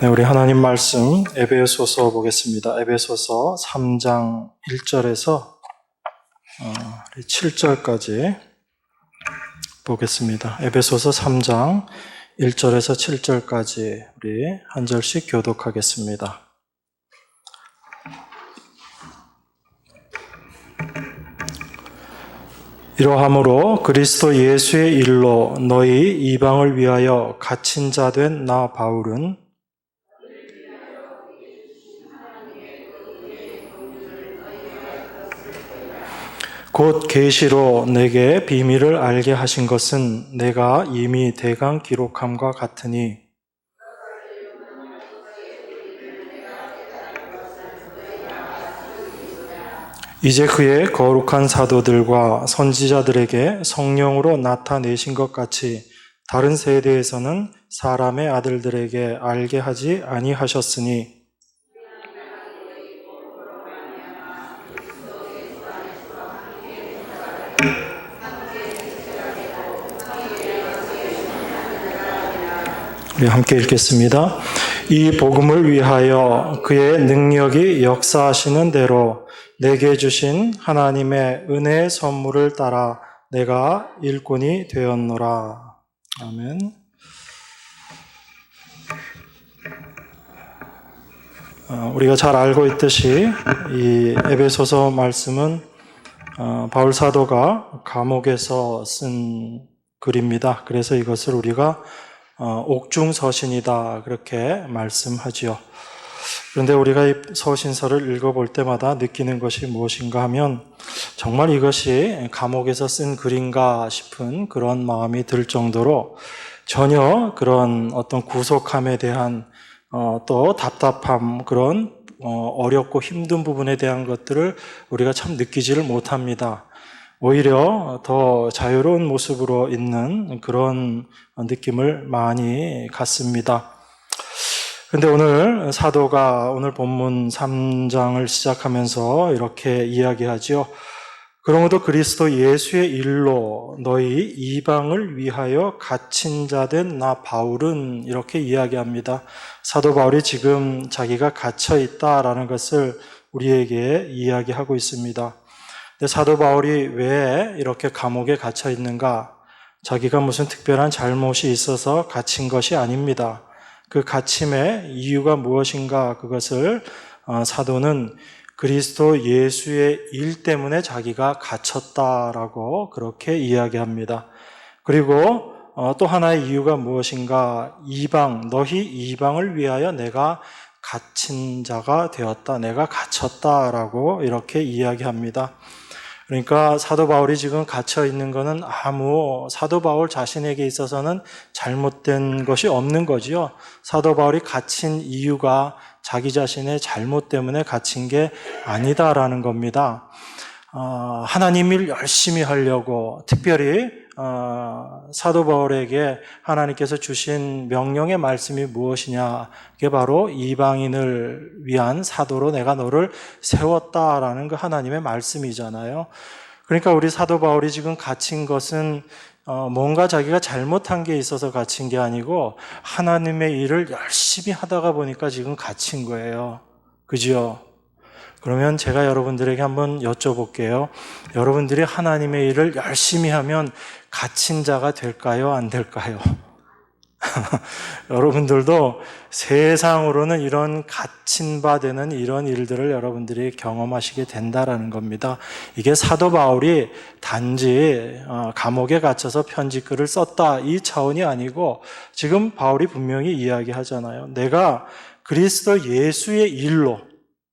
네, 우리 하나님 말씀 에베소서 보겠습니다. 에베소서 3장 1절에서 7절까지 보겠습니다. 에베소서 3장 1절에서 7절까지 우리 한 절씩 교독하겠습니다. 이러함으로 그리스도 예수의 일로 너희 이방을 위하여 갇힌 자 된 나 바울은 곧 계시로 내게 비밀을 알게 하신 것은 내가 이미 대강 기록함과 같으니 이제 그의 거룩한 사도들과 선지자들에게 성령으로 나타내신 것 같이 다른 세대에서는 사람의 아들들에게 알게 하지 아니하셨으니 우리 함께 읽겠습니다. 이 복음을 위하여 그의 능력이 역사하시는 대로 내게 주신 하나님의 은혜의 선물을 따라 내가 일꾼이 되었노라. 아멘. 우리가 잘 알고 있듯이 이 에베소서 말씀은 바울 사도가 감옥에서 쓴 글입니다. 그래서 이것을 우리가 옥중서신이다 그렇게 말씀하지요. 그런데 우리가 이 서신서를 읽어볼 때마다 느끼는 것이 무엇인가 하면 정말 이것이 감옥에서 쓴 글인가 싶은 그런 마음이 들 정도로 전혀 그런 어떤 구속함에 대한 또 답답함, 그런 어렵고 힘든 부분에 대한 것들을 우리가 참 느끼지를 못합니다. 오히려 더 자유로운 모습으로 있는 그런 느낌을 많이 갖습니다. 그런데 오늘 사도가 오늘 본문 3장을 시작하면서 이렇게 이야기하죠. 그러므로 그리스도 예수의 일로 너희 이방을 위하여 갇힌 자 된 나 바울은 이렇게 이야기합니다. 사도 바울이 지금 자기가 갇혀 있다라는 것을 우리에게 이야기하고 있습니다. 근데 사도 바울이 왜 이렇게 감옥에 갇혀 있는가? 자기가 무슨 특별한 잘못이 있어서 갇힌 것이 아닙니다. 그 갇힘의 이유가 무엇인가? 그것을 사도는 그리스도 예수의 일 때문에 자기가 갇혔다라고 그렇게 이야기합니다. 그리고 또 하나의 이유가 무엇인가? 이방, 너희 이방을 위하여 내가 갇힌 자가 되었다. 내가 갇혔다라고 이렇게 이야기합니다. 그러니까 사도 바울이 지금 갇혀 있는 것은 아무 사도 바울 자신에게 있어서는 잘못된 것이 없는 거지요. 사도 바울이 갇힌 이유가 자기 자신의 잘못 때문에 갇힌 게 아니다라는 겁니다. 하나님 일 열심히 하려고 특별히 사도 바울에게 하나님께서 주신 명령의 말씀이 무엇이냐? 그게 바로 이방인을 위한 사도로 내가 너를 세웠다라는 그 하나님의 말씀이잖아요. 그러니까 우리 사도 바울이 지금 갇힌 것은 뭔가 자기가 잘못한 게 있어서 갇힌 게 아니고 하나님의 일을 열심히 하다가 보니까 지금 갇힌 거예요. 그죠? 그러면 제가 여러분들에게 한번 여쭤볼게요. 여러분들이 하나님의 일을 열심히 하면 갇힌 자가 될까요? 안 될까요? 여러분들도 세상으로는 이런 갇힌 바 되는 이런 일들을 여러분들이 경험하시게 된다라는 겁니다. 이게 사도 바울이 단지 감옥에 갇혀서 편지글을 썼다 이 차원이 아니고 지금 바울이 분명히 이야기하잖아요. 내가 그리스도 예수의 일로,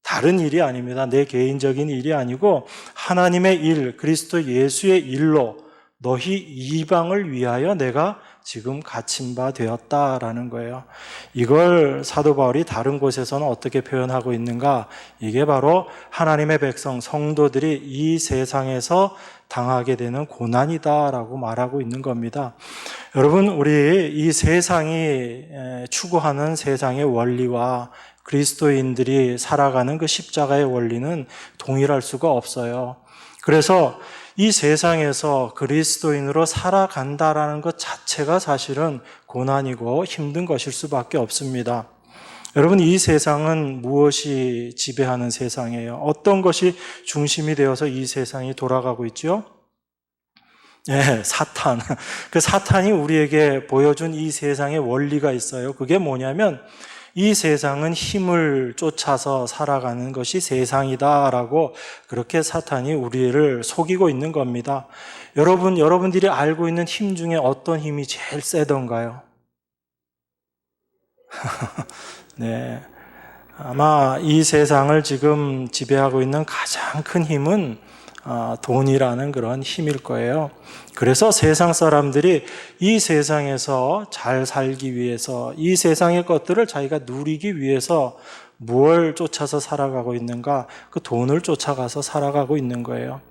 다른 일이 아닙니다. 내 개인적인 일이 아니고 하나님의 일, 그리스도 예수의 일로 너희 이방을 위하여 내가 지금 갇힌 바 되었다라는 거예요. 이걸 사도 바울이 다른 곳에서는 어떻게 표현하고 있는가? 이게 바로 하나님의 백성, 성도들이 이 세상에서 당하게 되는 고난이다라고 말하고 있는 겁니다. 여러분, 우리 이 세상이 추구하는 세상의 원리와 그리스도인들이 살아가는 그 십자가의 원리는 동일할 수가 없어요. 그래서 이 세상에서 그리스도인으로 살아간다라는 것 자체가 사실은 고난이고 힘든 것일 수밖에 없습니다. 여러분, 이 세상은 무엇이 지배하는 세상이에요? 어떤 것이 중심이 되어서 이 세상이 돌아가고 있죠? 네, 사탄. 그 사탄이 우리에게 보여준 이 세상의 원리가 있어요. 그게 뭐냐면 이 세상은 힘을 쫓아서 살아가는 것이 세상이다라고 그렇게 사탄이 우리를 속이고 있는 겁니다. 여러분들이 알고 있는 힘 중에 어떤 힘이 제일 세던가요? 네. 아마 이 세상을 지금 지배하고 있는 가장 큰 힘은 돈이라는 그런 힘일 거예요. 그래서 세상 사람들이 이 세상에서 잘 살기 위해서 이 세상의 것들을 자기가 누리기 위해서 무엇을 쫓아서 살아가고 있는가? 그 돈을 쫓아가서 살아가고 있는 거예요.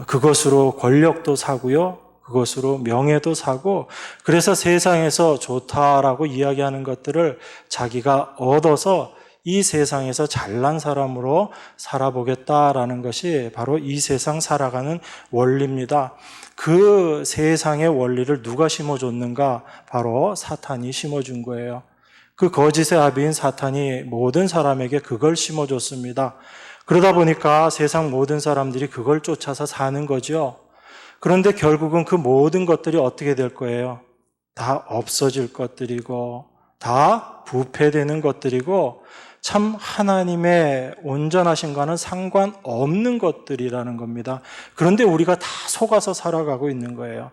그것으로 권력도 사고요. 그것으로 명예도 사고, 그래서 세상에서 좋다라고 이야기하는 것들을 자기가 얻어서 이 세상에서 잘난 사람으로 살아보겠다라는 것이 바로 이 세상 살아가는 원리입니다. 그 세상의 원리를 누가 심어줬는가? 바로 사탄이 심어준 거예요. 그 거짓의 아비인 사탄이 모든 사람에게 그걸 심어줬습니다. 그러다 보니까 세상 모든 사람들이 그걸 쫓아서 사는 거죠. 그런데 결국은 그 모든 것들이 어떻게 될 거예요? 다 없어질 것들이고, 다 부패되는 것들이고, 참 하나님의 온전하신과는 상관없는 것들이라는 겁니다. 그런데 우리가 다 속아서 살아가고 있는 거예요.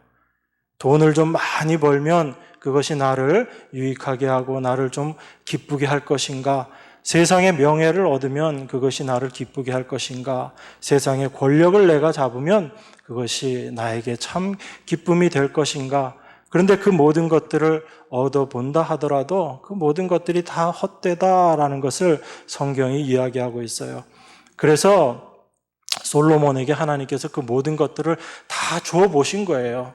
돈을 좀 많이 벌면 그것이 나를 유익하게 하고 나를 좀 기쁘게 할 것인가? 세상의 명예를 얻으면 그것이 나를 기쁘게 할 것인가? 세상의 권력을 내가 잡으면 그것이 나에게 참 기쁨이 될 것인가? 그런데 그 모든 것들을 얻어본다 하더라도 그 모든 것들이 다 헛되다라는 것을 성경이 이야기하고 있어요. 그래서 솔로몬에게 하나님께서 그 모든 것들을 다 줘 보신 거예요.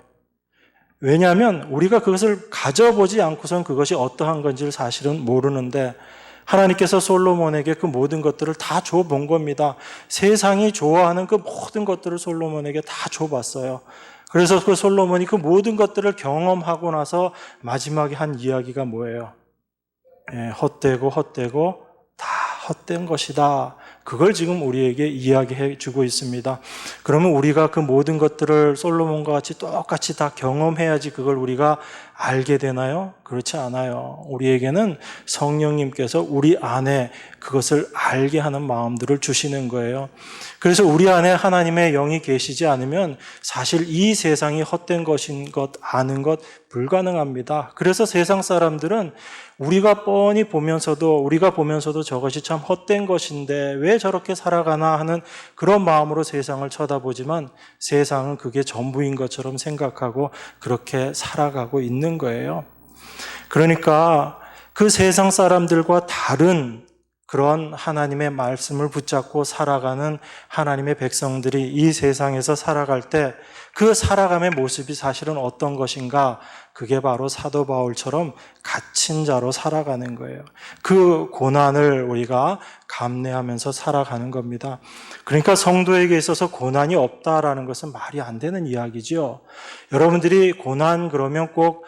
왜냐하면 우리가 그것을 가져보지 않고선 그것이 어떠한 건지를 사실은 모르는데 하나님께서 솔로몬에게 그 모든 것들을 다 줘본 겁니다. 세상이 좋아하는 그 모든 것들을 솔로몬에게 다 줘봤어요. 그래서 그 솔로몬이 그 모든 것들을 경험하고 나서 마지막에 한 이야기가 뭐예요? 헛되고 다 헛된 것이다. 그걸 지금 우리에게 이야기해 주고 있습니다. 그러면 우리가 그 모든 것들을 솔로몬과 같이 똑같이 다 경험해야지 그걸 우리가 알게 되나요? 그렇지 않아요. 우리에게는 성령님께서 우리 안에 그것을 알게 하는 마음들을 주시는 거예요. 그래서 우리 안에 하나님의 영이 계시지 않으면 사실 이 세상이 헛된 것인 것 아는 것 불가능합니다. 그래서 세상 사람들은 우리가 보면서도 저것이 참 헛된 것인데 왜 저렇게 살아가나 하는 그런 마음으로 세상을 쳐다보지만 세상은 그게 전부인 것처럼 생각하고 그렇게 살아가고 있는 거예요. 그러니까 그 세상 사람들과 다른 그런 하나님의 말씀을 붙잡고 살아가는 하나님의 백성들이 이 세상에서 살아갈 때 그 살아감의 모습이 사실은 어떤 것인가? 그게 바로 사도 바울처럼 갇힌 자로 살아가는 거예요. 그 고난을 우리가 감내하면서 살아가는 겁니다. 그러니까 성도에게 있어서 고난이 없다라는 것은 말이 안 되는 이야기죠. 여러분들이 고난 그러면 꼭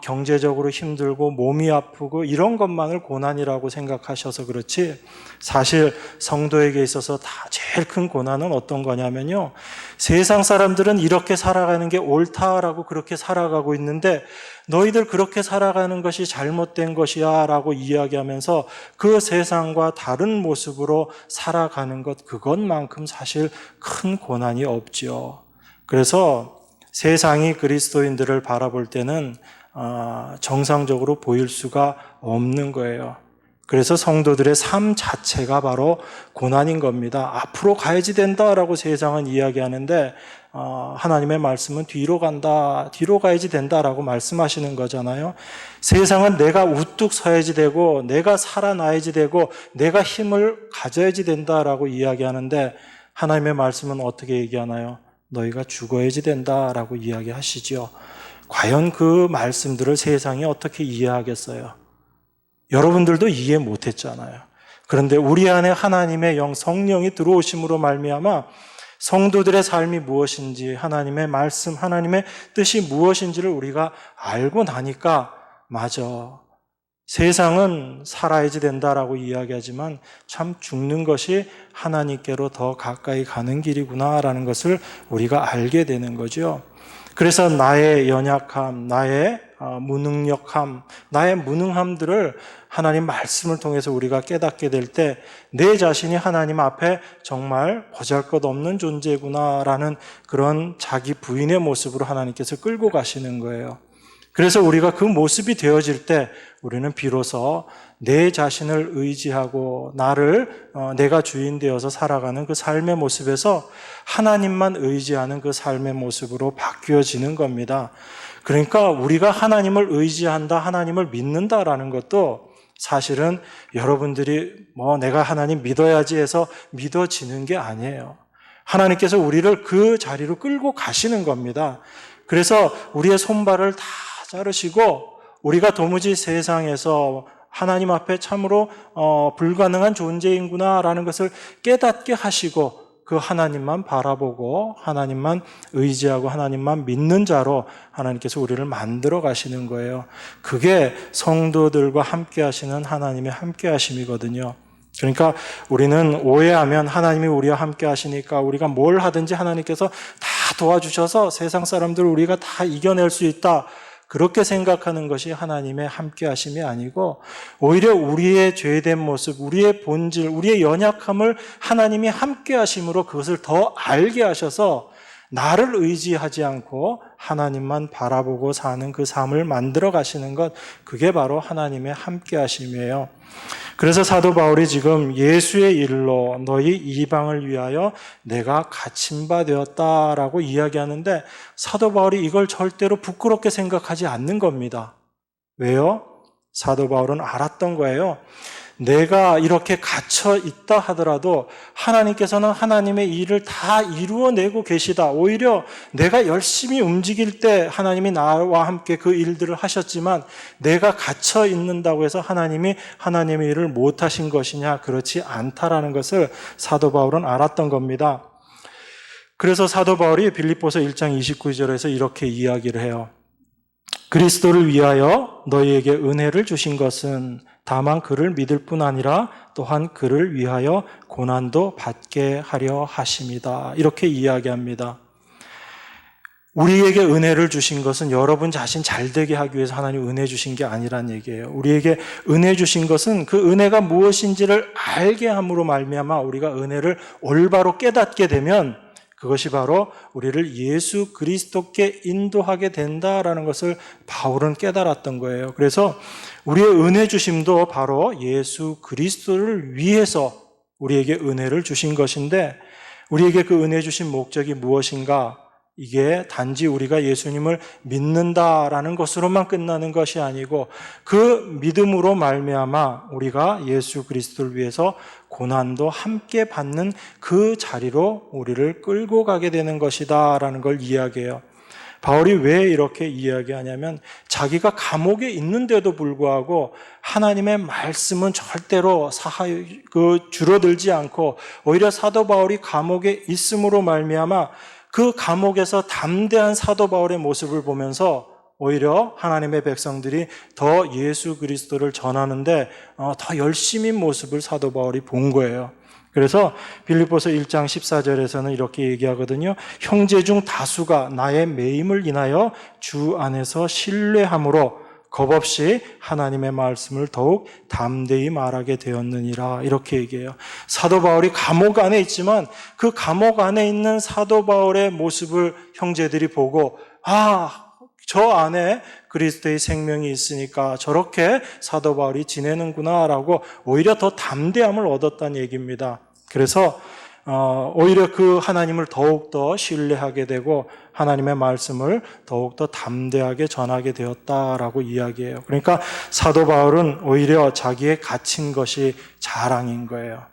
경제적으로 힘들고 몸이 아프고 이런 것만을 고난이라고 생각하셔서 그렇지 사실 성도에게 있어서 다 제일 큰 고난은 어떤 거냐면요. 세상 사람들은 이렇게 살아가는 게 옳다라고 그렇게 살아가고 있는데 너희들 그렇게 살아가는 것이 잘못된 것이야 라고 이야기하면서 그 세상과 다른 모습으로 살아가는 것 그것만큼 사실 큰 고난이 없죠. 그래서 세상이 그리스도인들을 바라볼 때는 정상적으로 보일 수가 없는 거예요. 그래서 성도들의 삶 자체가 바로 고난인 겁니다. 앞으로 가야지 된다라고 세상은 이야기하는데 하나님의 말씀은 뒤로 가야지 된다라고 말씀하시는 거잖아요. 세상은 내가 우뚝 서야지 되고 내가 살아나야지 되고 내가 힘을 가져야지 된다라고 이야기하는데 하나님의 말씀은 어떻게 얘기하나요? 너희가 죽어야지 된다라고 이야기하시죠. 과연 그 말씀들을 세상이 어떻게 이해하겠어요? 여러분들도 이해 못했잖아요. 그런데 우리 안에 하나님의 영 성령이 들어오심으로 말미암아 성도들의 삶이 무엇인지 하나님의 말씀, 하나님의 뜻이 무엇인지를 우리가 알고 나니까 맞아. 세상은 살아야지 된다라고 이야기하지만 참 죽는 것이 하나님께로 더 가까이 가는 길이구나라는 것을 우리가 알게 되는 거죠. 그래서 나의 연약함, 나의 무능력함, 나의 무능함들을 하나님 말씀을 통해서 우리가 깨닫게 될 때 내 자신이 하나님 앞에 정말 보잘것없는 존재구나라는 그런 자기 부인의 모습으로 하나님께서 끌고 가시는 거예요. 그래서 우리가 그 모습이 되어질 때 우리는 비로소 내 자신을 의지하고 내가 주인 되어서 살아가는 그 삶의 모습에서 하나님만 의지하는 그 삶의 모습으로 바뀌어지는 겁니다. 그러니까 우리가 하나님을 의지한다, 하나님을 믿는다라는 것도 사실은 여러분들이 내가 하나님 믿어야지 해서 믿어지는 게 아니에요. 하나님께서 우리를 그 자리로 끌고 가시는 겁니다. 그래서 우리의 손발을 다 자르시고 우리가 도무지 세상에서 하나님 앞에 참으로 불가능한 존재인구나라는 것을 깨닫게 하시고 그 하나님만 바라보고 하나님만 의지하고 하나님만 믿는 자로 하나님께서 우리를 만들어 가시는 거예요. 그게 성도들과 함께 하시는 하나님의 함께 하심이거든요. 그러니까 우리는 오해하면 하나님이 우리와 함께 하시니까 우리가 뭘 하든지 하나님께서 다 도와주셔서 세상 사람들을 우리가 다 이겨낼 수 있다, 그렇게 생각하는 것이 하나님의 함께 하심이 아니고 오히려 우리의 죄된 모습, 우리의 본질, 우리의 연약함을 하나님이 함께 하심으로 그것을 더 알게 하셔서 나를 의지하지 않고 하나님만 바라보고 사는 그 삶을 만들어 가시는 것, 그게 바로 하나님의 함께 하심이에요. 그래서 사도 바울이 지금 예수의 일로 너희 이방을 위하여 내가 갇힌 바 되었다라고 이야기하는데 사도 바울이 이걸 절대로 부끄럽게 생각하지 않는 겁니다. 왜요? 사도 바울은 알았던 거예요. 내가 이렇게 갇혀 있다 하더라도 하나님께서는 하나님의 일을 다 이루어내고 계시다. 오히려 내가 열심히 움직일 때 하나님이 나와 함께 그 일들을 하셨지만 내가 갇혀 있는다고 해서 하나님이 하나님의 일을 못하신 것이냐? 그렇지 않다라는 것을 사도 바울은 알았던 겁니다. 그래서 사도 바울이 빌립보서 1장 29절에서 이렇게 이야기를 해요. 그리스도를 위하여 너희에게 은혜를 주신 것은 다만 그를 믿을 뿐 아니라 또한 그를 위하여 고난도 받게 하려 하심이다. 이렇게 이야기합니다. 우리에게 은혜를 주신 것은 여러분 자신 잘되게 하기 위해서 하나님 은혜 주신 게 아니란 얘기예요. 우리에게 은혜 주신 것은 그 은혜가 무엇인지를 알게 함으로 말미암아 우리가 은혜를 올바로 깨닫게 되면 그것이 바로 우리를 예수 그리스도께 인도하게 된다라는 것을 바울은 깨달았던 거예요. 그래서 우리의 은혜 주심도 바로 예수 그리스도를 위해서 우리에게 은혜를 주신 것인데 우리에게 그 은혜 주신 목적이 무엇인가? 이게 단지 우리가 예수님을 믿는다라는 것으로만 끝나는 것이 아니고 그 믿음으로 말미암아 우리가 예수 그리스도를 위해서 고난도 함께 받는 그 자리로 우리를 끌고 가게 되는 것이다라는 걸 이야기해요. 바울이 왜 이렇게 이야기하냐면 자기가 감옥에 있는데도 불구하고 하나님의 말씀은 절대로 줄어들지 않고 오히려 사도 바울이 감옥에 있음으로 말미암아 그 감옥에서 담대한 사도 바울의 모습을 보면서 오히려 하나님의 백성들이 더 예수 그리스도를 전하는데 더 열심히 모습을 사도 바울이 본 거예요. 그래서 빌립보서 1장 14절에서는 이렇게 얘기하거든요. 형제 중 다수가 나의 매임을 인하여 주 안에서 신뢰함으로 겁없이 하나님의 말씀을 더욱 담대히 말하게 되었느니라. 이렇게 얘기해요. 사도 바울이 감옥 안에 있지만 그 감옥 안에 있는 사도 바울의 모습을 형제들이 보고 저 안에 그리스도의 생명이 있으니까 저렇게 사도 바울이 지내는구나라고 오히려 더 담대함을 얻었다는 얘기입니다. 그래서 오히려 그 하나님을 더욱더 신뢰하게 되고 하나님의 말씀을 더욱더 담대하게 전하게 되었다라고 이야기해요. 그러니까 사도 바울은 오히려 자기의 갇힌 것이 자랑인 거예요.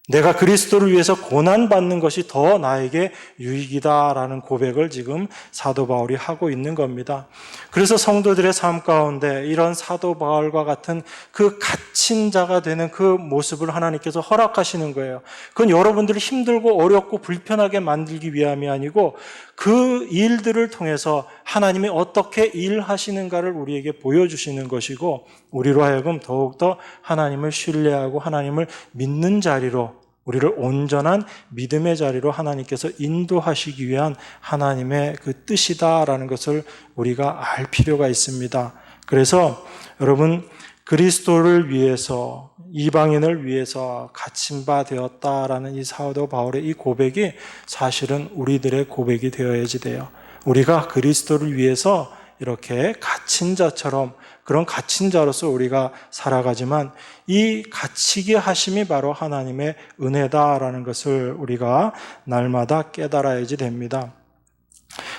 내가 그리스도를 위해서 고난받는 것이 더 나에게 유익이다라는 고백을 지금 사도 바울이 하고 있는 겁니다. 그래서 성도들의 삶 가운데 이런 사도 바울과 같은 그 갇힌 갇힌 자가 되는 그 모습을 하나님께서 허락하시는 거예요. 그건 여러분들이 힘들고 어렵고 불편하게 만들기 위함이 아니고 그 일들을 통해서 하나님이 어떻게 일하시는가를 우리에게 보여주시는 것이고, 우리로 하여금 더욱더 하나님을 신뢰하고 하나님을 믿는 자리로, 우리를 온전한 믿음의 자리로 하나님께서 인도하시기 위한 하나님의 그 뜻이다라는 것을 우리가 알 필요가 있습니다. 그래서 여러분, 그리스도를 위해서, 이방인을 위해서 갇힌 바 되었다라는 이 사도 바울의 이 고백이 사실은 우리들의 고백이 되어야지 돼요. 우리가 그리스도를 위해서 이렇게 갇힌 자처럼, 그런 갇힌 자로서 우리가 살아가지만 이 갇히게 하심이 바로 하나님의 은혜다라는 것을 우리가 날마다 깨달아야지 됩니다.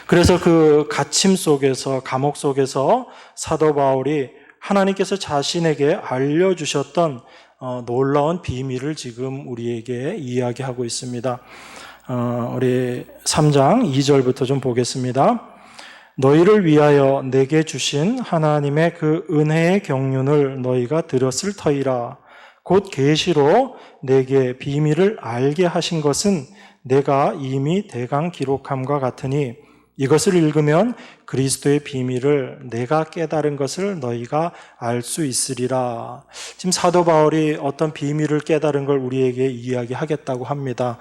그래서 그 갇힘 속에서, 감옥 속에서 사도 바울이 하나님께서 자신에게 알려주셨던 놀라운 비밀을 지금 우리에게 이야기하고 있습니다. 우리 3장 2절부터 좀 보겠습니다. 너희를 위하여 내게 주신 하나님의 그 은혜의 경륜을 너희가 들었을 터이라. 곧 계시로 내게 비밀을 알게 하신 것은 내가 이미 대강 기록함과 같으니 이것을 읽으면 그리스도의 비밀을 내가 깨달은 것을 너희가 알 수 있으리라. 지금 사도 바울이 어떤 비밀을 깨달은 걸 우리에게 이야기하겠다고 합니다.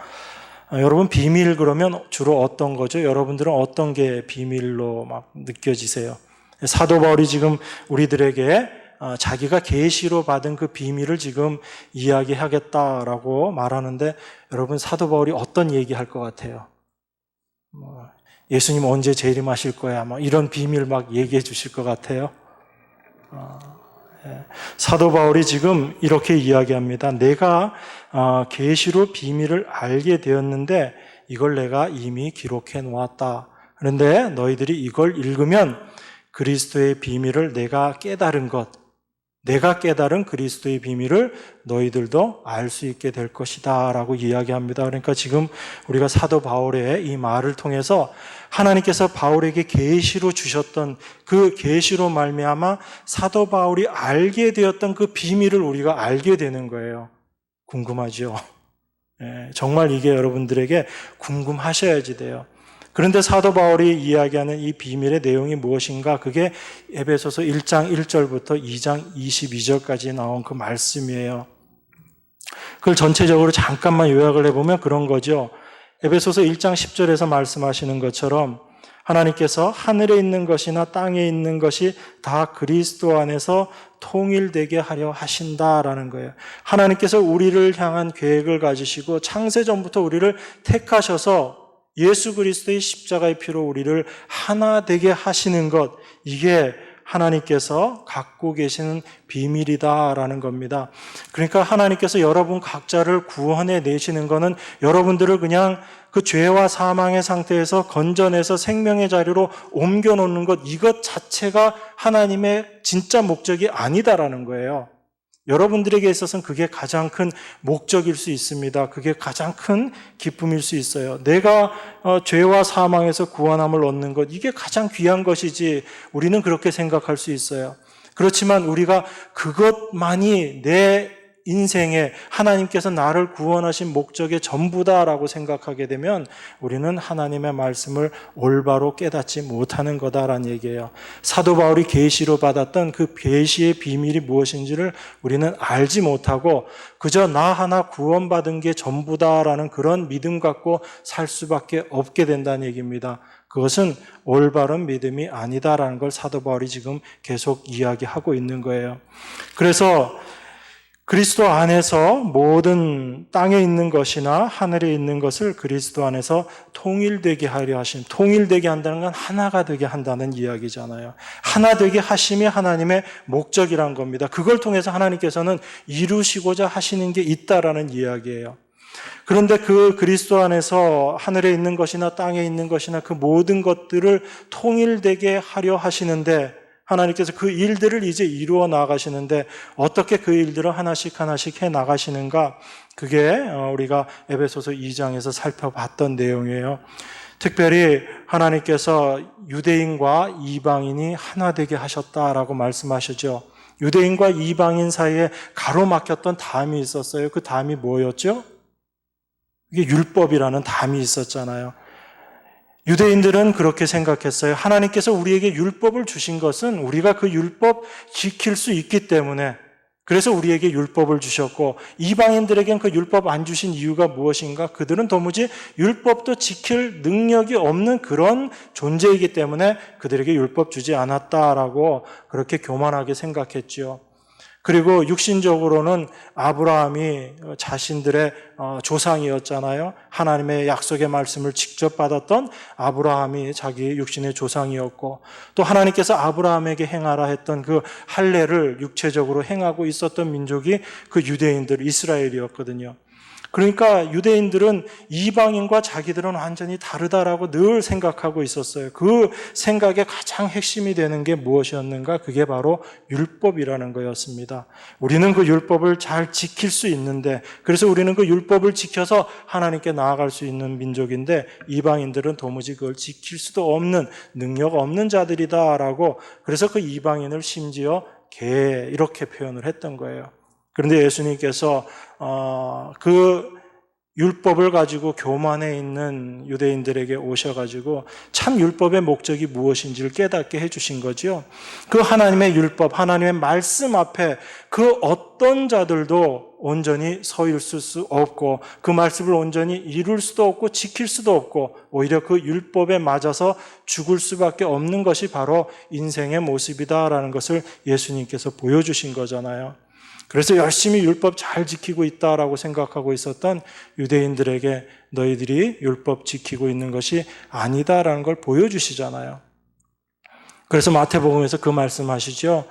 여러분, 비밀 그러면 주로 어떤 거죠? 여러분들은 어떤 게 비밀로 막 느껴지세요? 사도 바울이 지금 우리들에게 자기가 계시로 받은 그 비밀을 지금 이야기하겠다라고 말하는데, 여러분, 사도 바울이 어떤 얘기할 것 같아요? 예수님 언제 재림하실 거야? 이런 비밀 막 얘기해 주실 것 같아요. 사도 바울이 지금 이렇게 이야기합니다. 내가 계시로 비밀을 알게 되었는데 이걸 내가 이미 기록해 놓았다. 그런데 너희들이 이걸 읽으면 그리스도의 비밀을 내가 깨달은 것, 내가 깨달은 그리스도의 비밀을 너희들도 알 수 있게 될 것이다 라고 이야기합니다. 그러니까 지금 우리가 사도 바울의 이 말을 통해서 하나님께서 바울에게 계시로 주셨던 그 계시로 말미암아 사도 바울이 알게 되었던 그 비밀을 우리가 알게 되는 거예요. 궁금하죠? 정말 이게 여러분들에게 궁금하셔야지 돼요. 그런데 사도 바울이 이야기하는 이 비밀의 내용이 무엇인가? 그게 에베소서 1장 1절부터 2장 22절까지 나온 그 말씀이에요. 그걸 전체적으로 잠깐만 요약을 해보면 그런 거죠. 에베소서 1장 10절에서 말씀하시는 것처럼 하나님께서 하늘에 있는 것이나 땅에 있는 것이 다 그리스도 안에서 통일되게 하려 하신다라는 거예요. 하나님께서 우리를 향한 계획을 가지시고 창세전부터 우리를 택하셔서 예수 그리스도의 십자가의 피로 우리를 하나 되게 하시는 것, 이게 하나님께서 갖고 계시는 비밀이다라는 겁니다. 그러니까 하나님께서 여러분 각자를 구원해 내시는 것은 여러분들을 그냥 그 죄와 사망의 상태에서 건져내서 생명의 자리로 옮겨놓는 것, 이것 자체가 하나님의 진짜 목적이 아니다라는 거예요. 여러분들에게 있어서는 그게 가장 큰 목적일 수 있습니다. 그게 가장 큰 기쁨일 수 있어요. 내가 죄와 사망에서 구원함을 얻는 것, 이게 가장 귀한 것이지 우리는 그렇게 생각할 수 있어요. 그렇지만 우리가 그것만이 내 인생에 하나님께서 나를 구원하신 목적의 전부다라고 생각하게 되면 우리는 하나님의 말씀을 올바로 깨닫지 못하는 거다라는 얘기예요. 사도 바울이 계시로 받았던 그 계시의 비밀이 무엇인지를 우리는 알지 못하고 그저 나 하나 구원받은 게 전부다라는 그런 믿음 갖고 살 수밖에 없게 된다는 얘기입니다. 그것은 올바른 믿음이 아니다라는 걸 사도 바울이 지금 계속 이야기하고 있는 거예요. 그래서 그리스도 안에서 모든 땅에 있는 것이나 하늘에 있는 것을 그리스도 안에서 통일되게 하려 하심. 통일되게 한다는 건 하나가 되게 한다는 이야기잖아요. 하나 되게 하심이 하나님의 목적이란 겁니다. 그걸 통해서 하나님께서는 이루시고자 하시는 게 있다라는 이야기예요. 그런데 그 그리스도 안에서 하늘에 있는 것이나 땅에 있는 것이나 그 모든 것들을 통일되게 하려 하시는데 하나님께서 그 일들을 이제 이루어 나가시는데 어떻게 그 일들을 하나씩 하나씩 해 나가시는가? 그게 우리가 에베소서 2장에서 살펴봤던 내용이에요. 특별히 하나님께서 유대인과 이방인이 하나 되게 하셨다라고 말씀하시죠. 유대인과 이방인 사이에 가로막혔던 담이 있었어요. 그 담이 뭐였죠? 이게 율법이라는 담이 있었잖아요. 유대인들은 그렇게 생각했어요. 하나님께서 우리에게 율법을 주신 것은 우리가 그 율법 지킬 수 있기 때문에, 그래서 우리에게 율법을 주셨고, 이방인들에겐 그 율법 안 주신 이유가 무엇인가? 그들은 도무지 율법도 지킬 능력이 없는 그런 존재이기 때문에 그들에게 율법 주지 않았다라고 그렇게 교만하게 생각했지요. 그리고 육신적으로는 아브라함이 자신들의 조상이었잖아요. 하나님의 약속의 말씀을 직접 받았던 아브라함이 자기 육신의 조상이었고, 또 하나님께서 아브라함에게 행하라 했던 그 할례를 육체적으로 행하고 있었던 민족이 그 유대인들, 이스라엘이었거든요. 그러니까 유대인들은 이방인과 자기들은 완전히 다르다라고 늘 생각하고 있었어요. 그 생각의 가장 핵심이 되는 게 무엇이었는가? 그게 바로 율법이라는 거였습니다. 우리는 그 율법을 잘 지킬 수 있는데, 그래서 우리는 그 율법을 지켜서 하나님께 나아갈 수 있는 민족인데, 이방인들은 도무지 그걸 지킬 수도 없는, 능력 없는 자들이다라고, 그래서 그 이방인을 심지어 개 이렇게 표현을 했던 거예요. 그런데 예수님께서 그 율법을 가지고 교만해 있는 유대인들에게 오셔가지고 참 율법의 목적이 무엇인지를 깨닫게 해주신 거죠. 그 하나님의 율법, 하나님의 말씀 앞에 그 어떤 자들도 온전히 서 있을 수 없고, 그 말씀을 온전히 이룰 수도 없고 지킬 수도 없고, 오히려 그 율법에 맞아서 죽을 수밖에 없는 것이 바로 인생의 모습이다라는 것을 예수님께서 보여주신 거잖아요. 그래서 열심히 율법 잘 지키고 있다라고 생각하고 있었던 유대인들에게 너희들이 율법 지키고 있는 것이 아니다라는 걸 보여주시잖아요. 그래서 마태복음에서 그 말씀하시죠.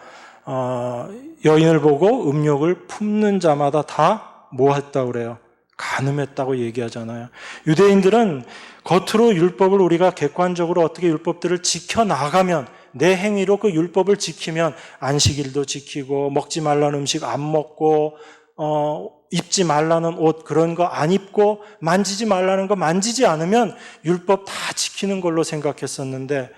여인을 보고 음욕을 품는 자마다 다 뭐 했다고 그래요? 간음했다고 얘기하잖아요. 유대인들은 겉으로 율법을 우리가 객관적으로 어떻게 율법들을 지켜나가면, 내 행위로 그 율법을 지키면 안식일도 지키고, 먹지 말라는 음식 안 먹고, 입지 말라는 옷 그런 거 안 입고, 만지지 말라는 거 만지지 않으면 율법 다 지키는 걸로 생각했었는데,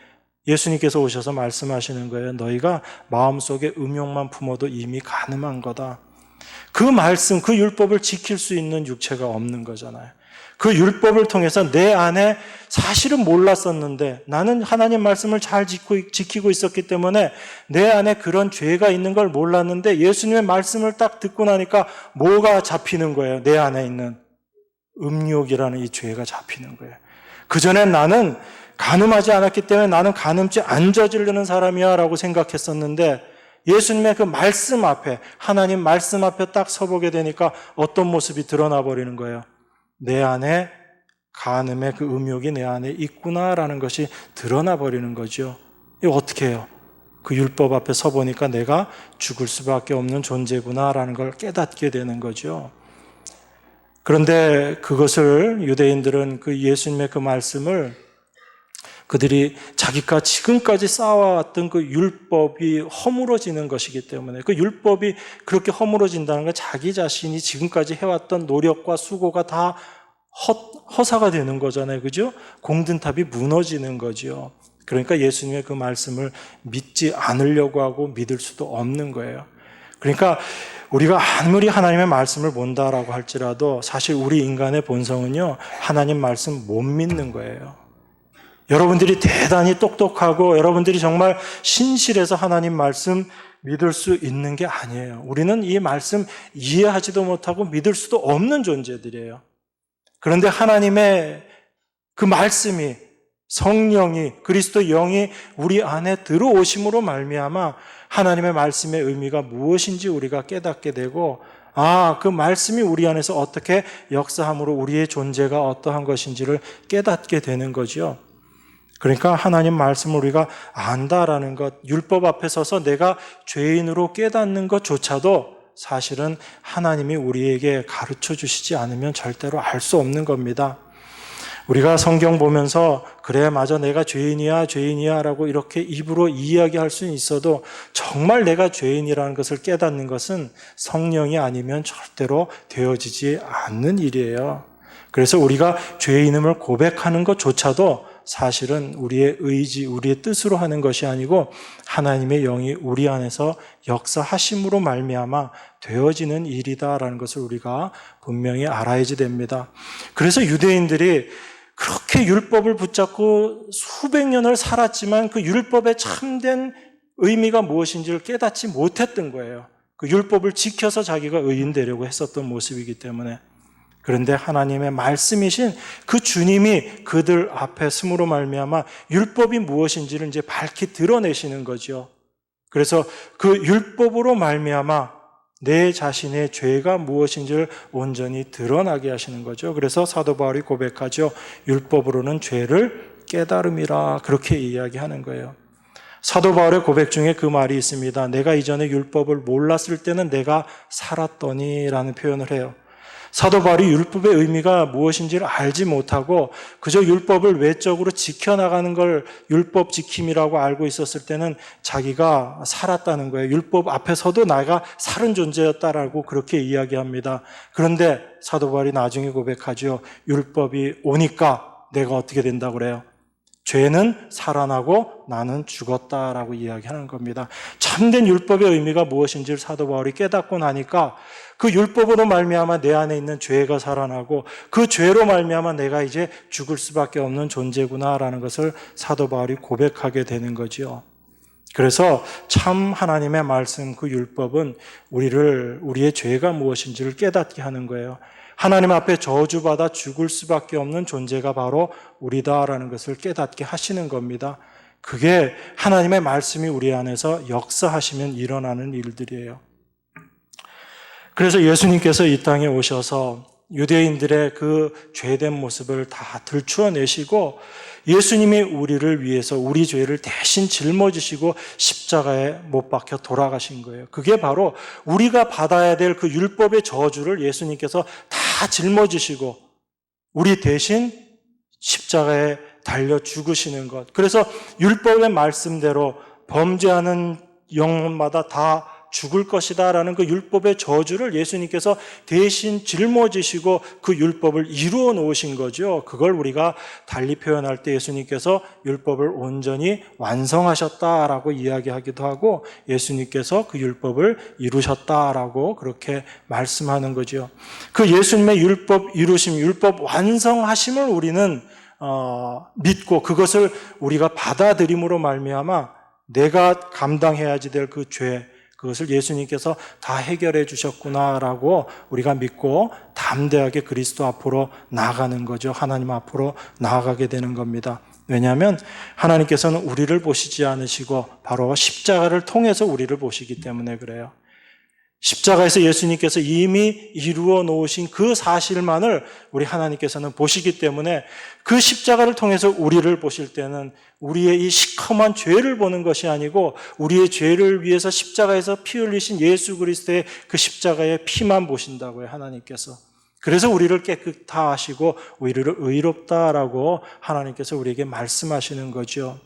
예수님께서 오셔서 말씀하시는 거예요. 너희가 마음속에 음욕만 품어도 이미 간음한 거다. 그 말씀, 그 율법을 지킬 수 있는 육체가 없는 거잖아요. 그 율법을 통해서 내 안에 사실은 몰랐었는데, 나는 하나님 말씀을 잘 지키고 있었기 때문에 내 안에 그런 죄가 있는 걸 몰랐는데, 예수님의 말씀을 딱 듣고 나니까 뭐가 잡히는 거예요? 내 안에 있는 음욕이라는 이 죄가 잡히는 거예요. 그전엔 나는 간음하지 않았기 때문에 나는 간음죄 안 저지르는 사람이야 라고 생각했었는데, 예수님의 그 말씀 앞에, 하나님 말씀 앞에 딱 서보게 되니까 어떤 모습이 드러나 버리는 거예요? 내 안에 간음의 그 음욕이 내 안에 있구나라는 것이 드러나 버리는 거죠. 이거 어떻게 해요? 그 율법 앞에 서보니까 내가 죽을 수밖에 없는 존재구나라는 걸 깨닫게 되는 거죠. 그런데 그것을 유대인들은 그 예수님의 그 말씀을 그들이 자기가 지금까지 쌓아왔던 그 율법이 허물어지는 것이기 때문에, 그 율법이 그렇게 허물어진다는 건 자기 자신이 지금까지 해왔던 노력과 수고가 다 허사가 되는 거잖아요. 그죠? 공든탑이 무너지는 거죠. 그러니까 예수님의 그 말씀을 믿지 않으려고 하고 믿을 수도 없는 거예요. 그러니까 우리가 아무리 하나님의 말씀을 본다라고 할지라도 사실 우리 인간의 본성은요, 하나님 말씀 못 믿는 거예요. 여러분들이 대단히 똑똑하고 여러분들이 정말 신실해서 하나님 말씀 믿을 수 있는 게 아니에요. 우리는 이 말씀 이해하지도 못하고 믿을 수도 없는 존재들이에요. 그런데 하나님의 그 말씀이, 성령이, 그리스도 영이 우리 안에 들어오심으로 말미암아 하나님의 말씀의 의미가 무엇인지 우리가 깨닫게 되고, 그 말씀이 우리 안에서 어떻게 역사함으로 우리의 존재가 어떠한 것인지를 깨닫게 되는 거죠. 그러니까 하나님 말씀을 우리가 안다라는 것, 율법 앞에 서서 내가 죄인으로 깨닫는 것조차도 사실은 하나님이 우리에게 가르쳐 주시지 않으면 절대로 알 수 없는 겁니다. 우리가 성경 보면서 그래 맞아 내가 죄인이야 라고 이렇게 입으로 이야기할 수는 있어도 정말 내가 죄인이라는 것을 깨닫는 것은 성령이 아니면 절대로 되어지지 않는 일이에요. 그래서 우리가 죄인임을 고백하는 것조차도 사실은 우리의 의지, 우리의 뜻으로 하는 것이 아니고 하나님의 영이 우리 안에서 역사하심으로 말미암아 되어지는 일이다라는 것을 우리가 분명히 알아야지 됩니다. 그래서 유대인들이 그렇게 율법을 붙잡고 수백 년을 살았지만 그 율법의 참된 의미가 무엇인지를 깨닫지 못했던 거예요. 그 율법을 지켜서 자기가 의인 되려고 했었던 모습이기 때문에. 그런데 하나님의 말씀이신 그 주님이 그들 앞에 숨으로 말미암아 율법이 무엇인지를 이제 밝히 드러내시는 거죠. 그래서 그 율법으로 말미암아 내 자신의 죄가 무엇인지를 온전히 드러나게 하시는 거죠. 그래서 사도 바울이 고백하죠. 율법으로는 죄를 깨달음이라, 그렇게 이야기하는 거예요. 사도 바울의 고백 중에 그 말이 있습니다. 내가 이전에 율법을 몰랐을 때는 내가 살았더니 라는 표현을 해요. 사도 바울이 율법의 의미가 무엇인지를 알지 못하고 그저 율법을 외적으로 지켜나가는 걸 율법 지킴이라고 알고 있었을 때는 자기가 살았다는 거예요. 율법 앞에서도 내가 살은 존재였다라고 그렇게 이야기합니다. 그런데 사도 바울이 나중에 고백하죠. 율법이 오니까 내가 어떻게 된다고 그래요? 죄는 살아나고 나는 죽었다라고 이야기하는 겁니다. 참된 율법의 의미가 무엇인지를 사도 바울이 깨닫고 나니까 그 율법으로 말미암아 내 안에 있는 죄가 살아나고 그 죄로 말미암아 내가 이제 죽을 수밖에 없는 존재구나라는 것을 사도 바울이 고백하게 되는 거죠. 그래서 참 하나님의 말씀, 그 율법은 우리의 죄가 무엇인지를 깨닫게 하는 거예요. 하나님 앞에 저주받아 죽을 수밖에 없는 존재가 바로 우리다라는 것을 깨닫게 하시는 겁니다. 그게 하나님의 말씀이 우리 안에서 역사하시면 일어나는 일들이에요. 그래서 예수님께서 이 땅에 오셔서 유대인들의 그 죄된 모습을 다 들추어내시고 예수님이 우리를 위해서 우리 죄를 대신 짊어지시고 십자가에 못 박혀 돌아가신 거예요. 그게 바로 우리가 받아야 될 그 율법의 저주를 예수님께서 다 짊어지시고 우리 대신 십자가에 달려 죽으시는 것. 그래서 율법의 말씀대로 범죄하는 영혼마다 다 죽을 것이다 라는 그 율법의 저주를 예수님께서 대신 짊어지시고 그 율법을 이루어 놓으신 거죠. 그걸 우리가 달리 표현할 때 예수님께서 율법을 온전히 완성하셨다라고 이야기하기도 하고 예수님께서 그 율법을 이루셨다라고 그렇게 말씀하는 거죠. 그 예수님의 율법 이루심, 율법 완성하심을 우리는 믿고 그것을 우리가 받아들임으로 말미암아 내가 감당해야지 될 그 죄, 그것을 예수님께서 다 해결해 주셨구나라고 우리가 믿고 담대하게 그리스도 앞으로 나아가는 거죠. 하나님 앞으로 나아가게 되는 겁니다. 왜냐하면 하나님께서는 우리를 보시지 않으시고 바로 십자가를 통해서 우리를 보시기 때문에 그래요. 십자가에서 예수님께서 이미 이루어 놓으신 그 사실만을 우리 하나님께서는 보시기 때문에 그 십자가를 통해서 우리를 보실 때는 우리의 이 시커먼 죄를 보는 것이 아니고 우리의 죄를 위해서 십자가에서 피 흘리신 예수 그리스도의 그 십자가의 피만 보신다고요, 하나님께서. 그래서 우리를 깨끗하 하시고 우리를 의롭다라고 하나님께서 우리에게 말씀하시는 거죠.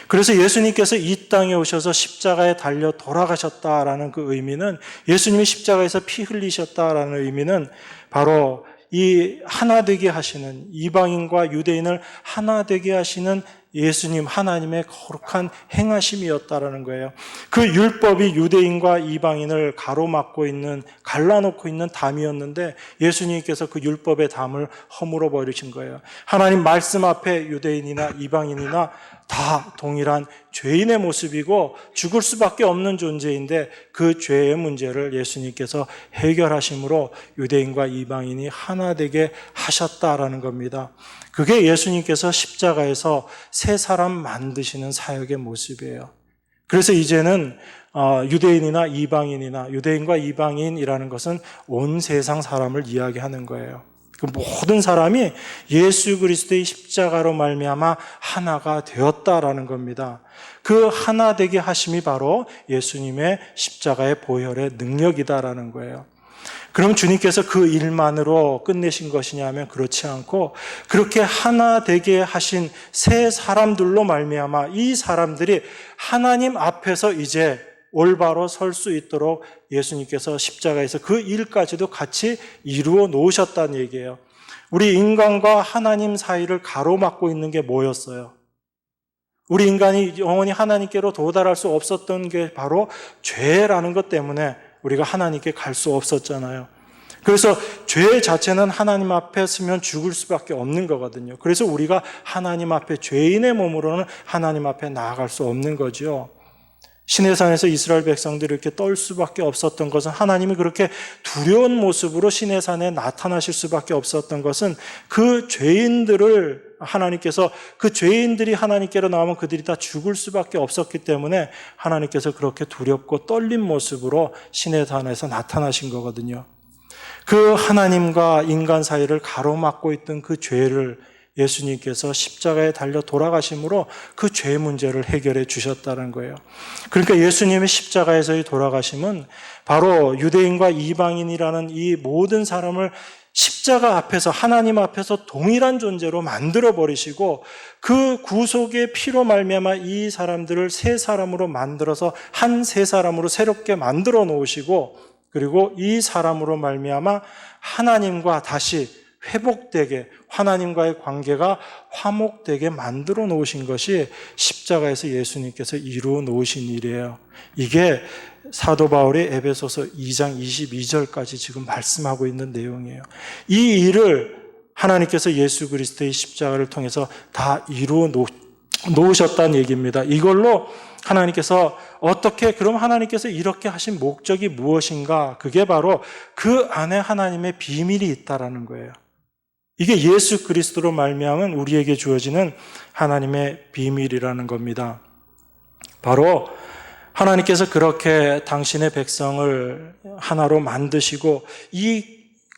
그래서 예수님께서 이 땅에 오셔서 십자가에 달려 돌아가셨다라는 그 의미는 예수님이 십자가에서 피 흘리셨다라는 의미는 바로 이 하나 되게 하시는 이방인과 유대인을 하나 되게 하시는 예수님 하나님의 거룩한 행하심이었다라는 거예요. 그 율법이 유대인과 이방인을 가로막고 있는 갈라놓고 있는 담이었는데 예수님께서 그 율법의 담을 허물어 버리신 거예요. 하나님 말씀 앞에 유대인이나 이방인이나 다 동일한 죄인의 모습이고 죽을 수밖에 없는 존재인데 그 죄의 문제를 예수님께서 해결하심으로 유대인과 이방인이 하나 되게 하셨다라는 겁니다. 그게 예수님께서 십자가에서 새 사람 만드시는 사역의 모습이에요. 그래서 이제는 유대인이나 이방인이나 유대인과 이방인이라는 것은 온 세상 사람을 이야기하는 거예요. 그 모든 사람이 예수 그리스도의 십자가로 말미암아 하나가 되었다라는 겁니다. 그 하나 되게 하심이 바로 예수님의 십자가의 보혈의 능력이다라는 거예요. 그럼 주님께서 그 일만으로 끝내신 것이냐면 그렇지 않고 그렇게 하나 되게 하신 새 사람들로 말미암아 이 사람들이 하나님 앞에서 이제 올바로 설 수 있도록 예수님께서 십자가에서 그 일까지도 같이 이루어 놓으셨다는 얘기예요. 우리 인간과 하나님 사이를 가로막고 있는 게 뭐였어요? 우리 인간이 영원히 하나님께로 도달할 수 없었던 게 바로 죄라는 것 때문에 우리가 하나님께 갈 수 없었잖아요. 그래서 죄 자체는 하나님 앞에 서면 죽을 수밖에 없는 거거든요. 그래서 우리가 하나님 앞에 죄인의 몸으로는 하나님 앞에 나아갈 수 없는 거죠. 시내산에서 이스라엘 백성들이 이렇게 떨 수밖에 없었던 것은, 하나님이 그렇게 두려운 모습으로 시내산에 나타나실 수밖에 없었던 것은, 그 죄인들을 하나님께서, 그 죄인들이 하나님께로 나오면 그들이 다 죽을 수밖에 없었기 때문에 하나님께서 그렇게 두렵고 떨린 모습으로 시내산에서 나타나신 거거든요. 그 하나님과 인간 사이를 가로막고 있던 그 죄를 예수님께서 십자가에 달려 돌아가심으로 그 죄 문제를 해결해 주셨다는 거예요. 그러니까 예수님의 십자가에서의 돌아가심은 바로 유대인과 이방인이라는 이 모든 사람을 십자가 앞에서, 하나님 앞에서 동일한 존재로 만들어 버리시고, 그 구속의 피로 말미암아 이 사람들을 새 사람으로 만들어서 한 새 사람으로 새롭게 만들어 놓으시고, 그리고 이 사람으로 말미암아 하나님과 다시 회복되게, 하나님과의 관계가 화목되게 만들어 놓으신 것이 십자가에서 예수님께서 이루어 놓으신 일이에요. 이게 사도 바울이 에베소서 2장 22절까지 지금 말씀하고 있는 내용이에요. 이 일을 하나님께서 예수 그리스도의 십자가를 통해서 다 이루어 놓으셨다는 얘기입니다. 이걸로 하나님께서 어떻게, 그럼 하나님께서 이렇게 하신 목적이 무엇인가? 그게 바로 그 안에 하나님의 비밀이 있다라는 거예요. 이게 예수 그리스도로 말미암은 우리에게 주어지는 하나님의 비밀이라는 겁니다. 바로 하나님께서 그렇게 당신의 백성을 하나로 만드시고,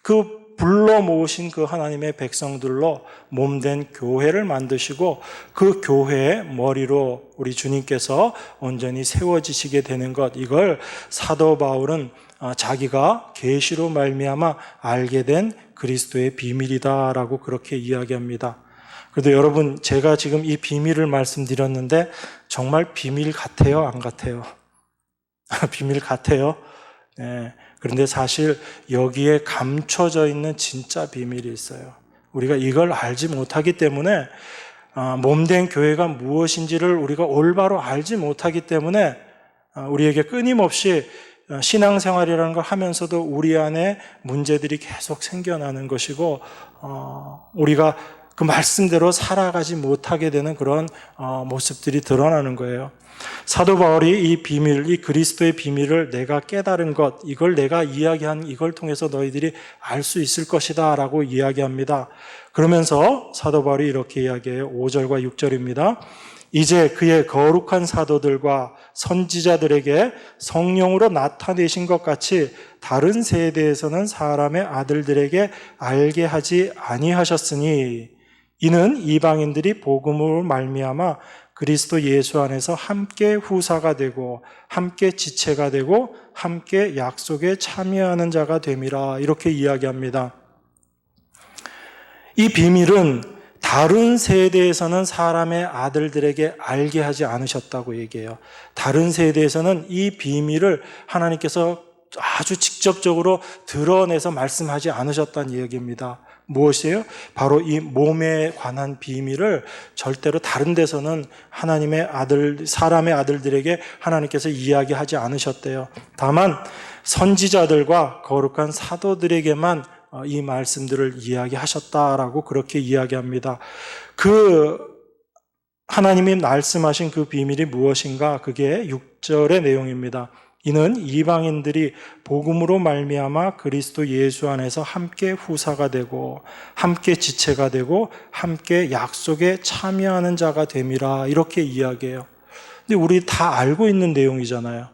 그 불러 모으신 그 하나님의 백성들로 몸된 교회를 만드시고, 그 교회의 머리로 우리 주님께서 온전히 세워지시게 되는 것, 이걸 사도 바울은 자기가 계시로 말미암아 알게 된 그리스도의 비밀이다라고 그렇게 이야기합니다. 그래도 여러분, 제가 지금 이 비밀을 말씀드렸는데 정말 비밀 같아요, 안 같아요? 비밀 같아요. 네. 그런데 사실 여기에 감춰져 있는 진짜 비밀이 있어요. 우리가 이걸 알지 못하기 때문에, 몸된 교회가 무엇인지를 우리가 올바로 알지 못하기 때문에 우리에게 끊임없이 신앙생활이라는 걸 하면서도 우리 안에 문제들이 계속 생겨나는 것이고, 우리가 그 말씀대로 살아가지 못하게 되는 그런 모습들이 드러나는 거예요. 사도 바울이 이 비밀, 이 그리스도의 비밀을 내가 깨달은 것, 이걸 내가 이야기한 이걸 통해서 너희들이 알 수 있을 것이다 라고 이야기합니다. 그러면서 사도 바울이 이렇게 이야기해요. 5절과 6절입니다. 이제 그의 거룩한 사도들과 선지자들에게 성령으로 나타내신 것 같이 다른 세대에서는 사람의 아들들에게 알게 하지 아니하셨으니, 이는 이방인들이 복음으로 말미암아 그리스도 예수 안에서 함께 후사가 되고 함께 지체가 되고 함께 약속에 참여하는 자가 됨이라, 이렇게 이야기합니다. 이 비밀은 다른 세대에서는 사람의 아들들에게 알게 하지 않으셨다고 얘기해요. 다른 세대에서는 이 비밀을 하나님께서 아주 직접적으로 드러내서 말씀하지 않으셨다는 얘기입니다. 무엇이에요? 바로 이 몸에 관한 비밀을 절대로 다른 데서는 하나님의 아들, 사람의 아들들에게 하나님께서 이야기하지 않으셨대요. 다만 선지자들과 거룩한 사도들에게만 이 말씀들을 이야기하셨다라고 그렇게 이야기합니다. 그 하나님이 말씀하신 그 비밀이 무엇인가? 그게 6절의 내용입니다. 이는 이방인들이 복음으로 말미암아 그리스도 예수 안에서 함께 후사가 되고 함께 지체가 되고 함께 약속에 참여하는 자가 됨이라, 이렇게 이야기해요. 근데 우리 다 알고 있는 내용이잖아요.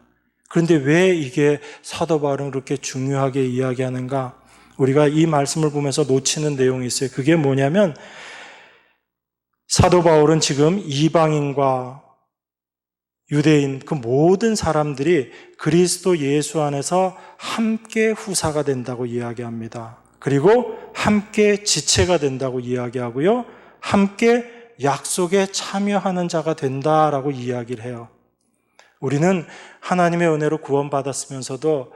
그런데 왜 이게 사도 바울은 그렇게 중요하게 이야기하는가? 우리가 이 말씀을 보면서 놓치는 내용이 있어요. 그게 뭐냐면, 사도 바울은 지금 이방인과 유대인, 그 모든 사람들이 그리스도 예수 안에서 함께 후사가 된다고 이야기합니다. 그리고 함께 지체가 된다고 이야기하고요. 함께 약속에 참여하는 자가 된다라고 이야기를 해요. 우리는 하나님의 은혜로 구원받았으면서도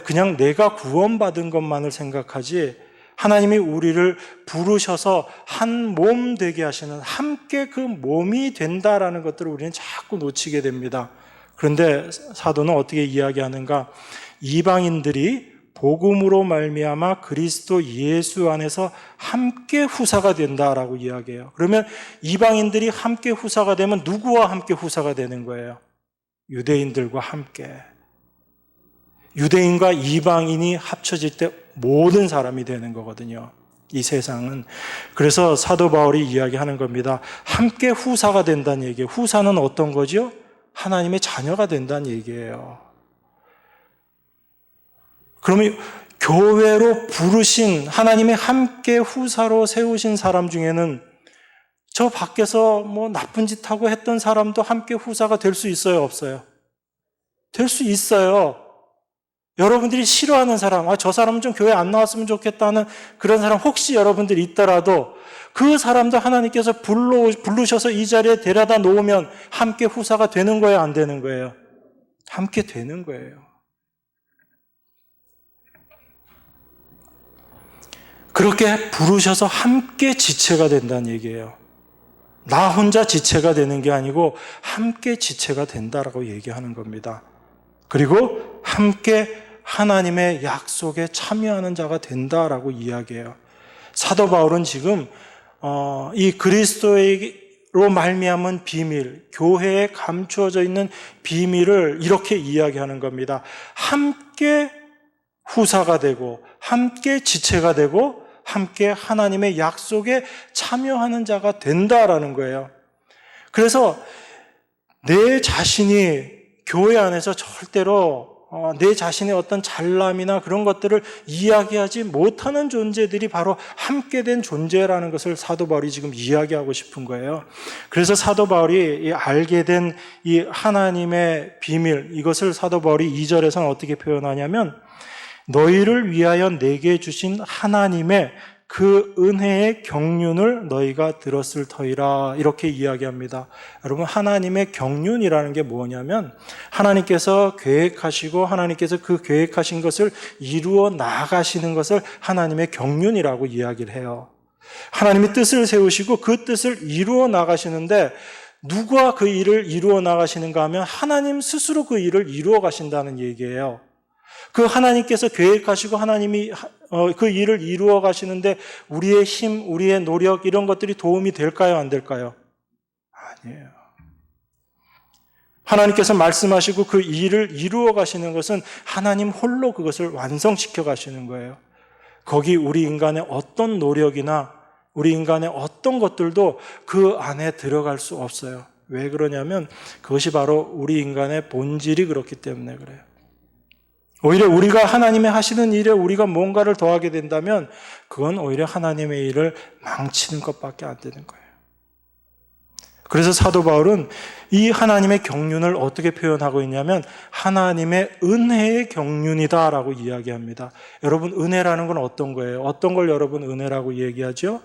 그냥 내가 구원받은 것만을 생각하지, 하나님이 우리를 부르셔서 한 몸 되게 하시는, 함께 그 몸이 된다라는 것들을 우리는 자꾸 놓치게 됩니다. 그런데 사도는 어떻게 이야기하는가? 이방인들이 복음으로 말미암아 그리스도 예수 안에서 함께 후사가 된다라고 이야기해요. 그러면 이방인들이 함께 후사가 되면 누구와 함께 후사가 되는 거예요? 유대인들과 함께. 유대인과 이방인이 합쳐질 때 모든 사람이 되는 거거든요. 이 세상은. 그래서 사도 바울이 이야기하는 겁니다. 함께 후사가 된다는 얘기예요. 후사는 어떤 거죠? 하나님의 자녀가 된다는 얘기예요. 그러면 교회로 부르신, 하나님의 함께 후사로 세우신 사람 중에는 저 밖에서 뭐 나쁜 짓 하고 했던 사람도 함께 후사가 될 수 있어요, 없어요? 될 수 있어요. 여러분들이 싫어하는 사람, 저 사람은 좀 교회 안 나왔으면 좋겠다는 그런 사람 혹시 여러분들이 있더라도 그 사람도 하나님께서 부르셔서 이 자리에 데려다 놓으면 함께 후사가 되는 거예요, 안 되는 거예요? 함께 되는 거예요. 그렇게 부르셔서 함께 지체가 된다는 얘기예요. 나 혼자 지체가 되는 게 아니고 함께 지체가 된다라고 얘기하는 겁니다. 그리고 함께 하나님의 약속에 참여하는 자가 된다라고 이야기해요. 사도 바울은 지금 이 그리스도로 말미암은 비밀, 교회에 감추어져 있는 비밀을 이렇게 이야기하는 겁니다. 함께 후사가 되고 함께 지체가 되고 함께 하나님의 약속에 참여하는 자가 된다라는 거예요. 그래서 내 자신이 교회 안에서 절대로 내 자신의 어떤 잘남이나 그런 것들을 이야기하지 못하는 존재들이 바로 함께 된 존재라는 것을 사도 바울이 지금 이야기하고 싶은 거예요. 그래서 사도 바울이 알게 된 이 하나님의 비밀, 이것을 사도 바울이 2절에서는 어떻게 표현하냐면 너희를 위하여 내게 주신 하나님의 그 은혜의 경륜을 너희가 들었을 터이라, 이렇게 이야기합니다. 여러분, 하나님의 경륜이라는 게 뭐냐면 하나님께서 계획하시고 하나님께서 그 계획하신 것을 이루어 나가시는 것을 하나님의 경륜이라고 이야기를 해요. 하나님이 뜻을 세우시고 그 뜻을 이루어 나가시는데 누가 그 일을 이루어 나가시는가 하면 하나님 스스로 그 일을 이루어 가신다는 얘기예요. 그 하나님께서 계획하시고 하나님이 그 일을 이루어 가시는데 우리의 힘, 우리의 노력 이런 것들이 도움이 될까요? 안 될까요? 아니에요. 하나님께서 말씀하시고 그 일을 이루어 가시는 것은 하나님 홀로 그것을 완성시켜 가시는 거예요. 거기 우리 인간의 어떤 노력이나 우리 인간의 어떤 것들도 그 안에 들어갈 수 없어요. 왜 그러냐면 그것이 바로 우리 인간의 본질이 그렇기 때문에 그래요. 오히려 우리가 하나님의 하시는 일에 우리가 뭔가를 더하게 된다면 그건 오히려 하나님의 일을 망치는 것밖에 안 되는 거예요. 그래서 사도 바울은 이 하나님의 경륜을 어떻게 표현하고 있냐면 하나님의 은혜의 경륜이다라고 이야기합니다. 여러분, 은혜라는 건 어떤 거예요? 어떤 걸 여러분 은혜라고 얘기하죠?